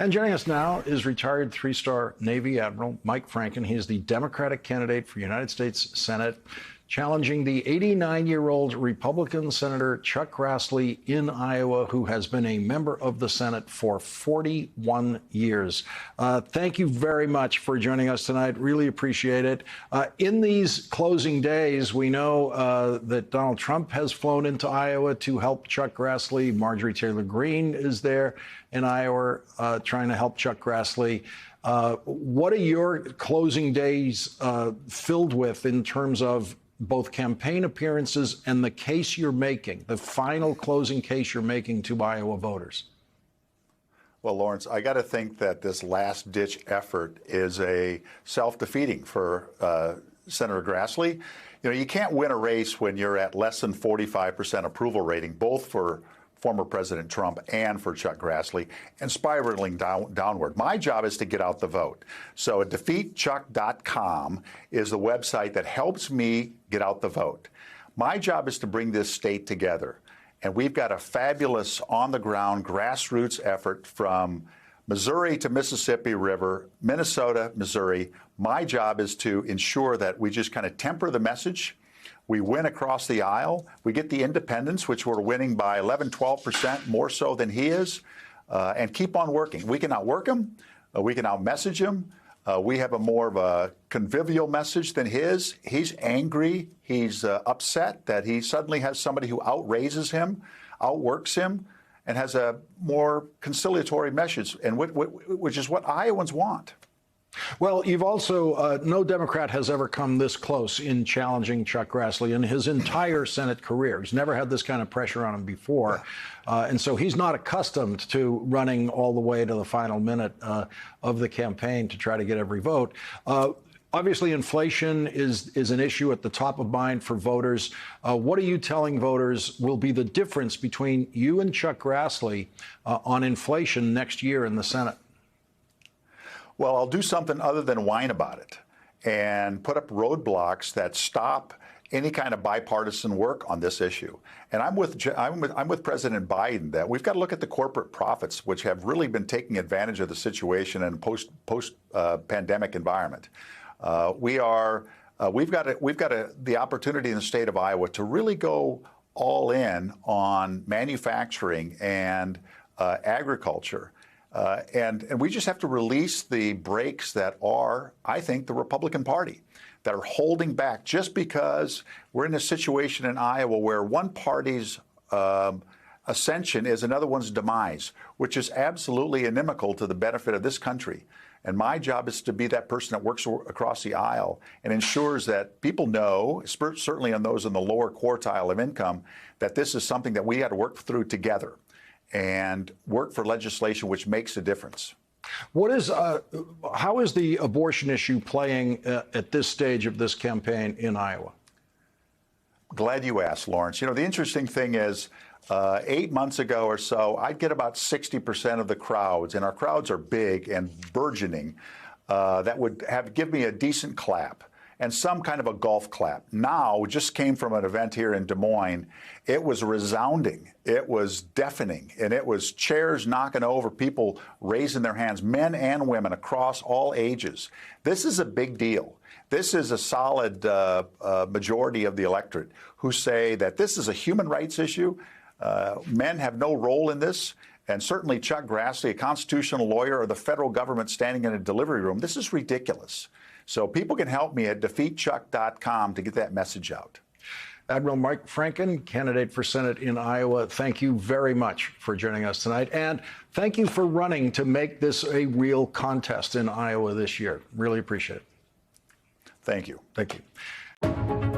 And joining us now is retired three-star Navy Admiral Mike Franken. He is the Democratic candidate for United States Senate, challenging the 89-year-old Republican Senator Chuck Grassley in Iowa, who has been a member of the Senate for 41 years. Thank you very much for joining us tonight. Really appreciate it. In these closing days, we know that Donald Trump has flown into Iowa to help Chuck Grassley. Marjorie Taylor Greene is there in Iowa trying to help Chuck Grassley. What are your closing days filled with in terms of both campaign appearances and the case you're making, the final closing case you're making to Iowa voters? Well, Lawrence, I got to think that this last-ditch effort is a self-defeating for Senator Grassley. You know, you can't win a race when you're at less than 45% approval rating, both for former President Trump and for Chuck Grassley, and spiraling downward. My job is to get out the vote. So defeatchuck.com is the website that helps me get out the vote. My job is to bring this state together. And we've got a fabulous on-the-ground grassroots effort from Missouri to Mississippi River, Minnesota, Missouri. My job is to ensure that we just kind of temper the message. We win across the aisle. We get the independents, which we're winning by 11, 12% more so than he is, and keep on working. We can outwork him. We can out-message him. We have a more of a convivial message than his. He's angry. He's upset that he suddenly has somebody who outraises him, outworks him, and has a more conciliatory message, and which is what Iowans want. Well, you've also, no Democrat has ever come this close in challenging Chuck Grassley in his entire Senate career. He's never had this kind of pressure on him before. And so he's not accustomed to running all the way to the final minute of the campaign to try to get every vote. Obviously, inflation is an issue at the top of mind for voters. What are you telling voters will be the difference between you and Chuck Grassley on inflation next year in the Senate? Well, I'll do something other than whine about it and put up roadblocks that stop any kind of bipartisan work on this issue. And I'm with President Biden that we've got to look at the corporate profits, which have really been taking advantage of the situation in a post-pandemic environment. We've got the opportunity in the state of Iowa to really go all in on manufacturing and agriculture. And we just have to release the brakes that are, I think, the Republican Party, that are holding back just because we're in a situation in Iowa where one party's ascension is another one's demise, which is absolutely inimical to the benefit of this country. And my job is to be that person that works across the aisle and ensures that people know, certainly on those in the lower quartile of income, that this is something that we got to work through together and work for legislation which makes a difference. How is the abortion issue playing at this stage of this campaign in Iowa? Glad you asked, Lawrence. You know, the interesting thing is 8 months ago or so, I'd get about 60% of the crowds, and our crowds are big and burgeoning, that would give me a decent clap and some kind of a golf clap. Now, we just came from an event here in Des Moines. It was resounding. It was deafening. And it was chairs knocking over, people raising their hands, men and women across all ages. This is a big deal. This is a solid majority of the electorate who say that this is a human rights issue. Men have no role in this. And certainly Chuck Grassley, a constitutional lawyer, or the federal government standing in a delivery room. This is ridiculous. So people can help me at defeatchuck.com to get that message out. Admiral Mike Franken, candidate for Senate in Iowa, thank you very much for joining us tonight. And thank you for running to make this a real contest in Iowa this year. Really appreciate it. Thank you. Thank you.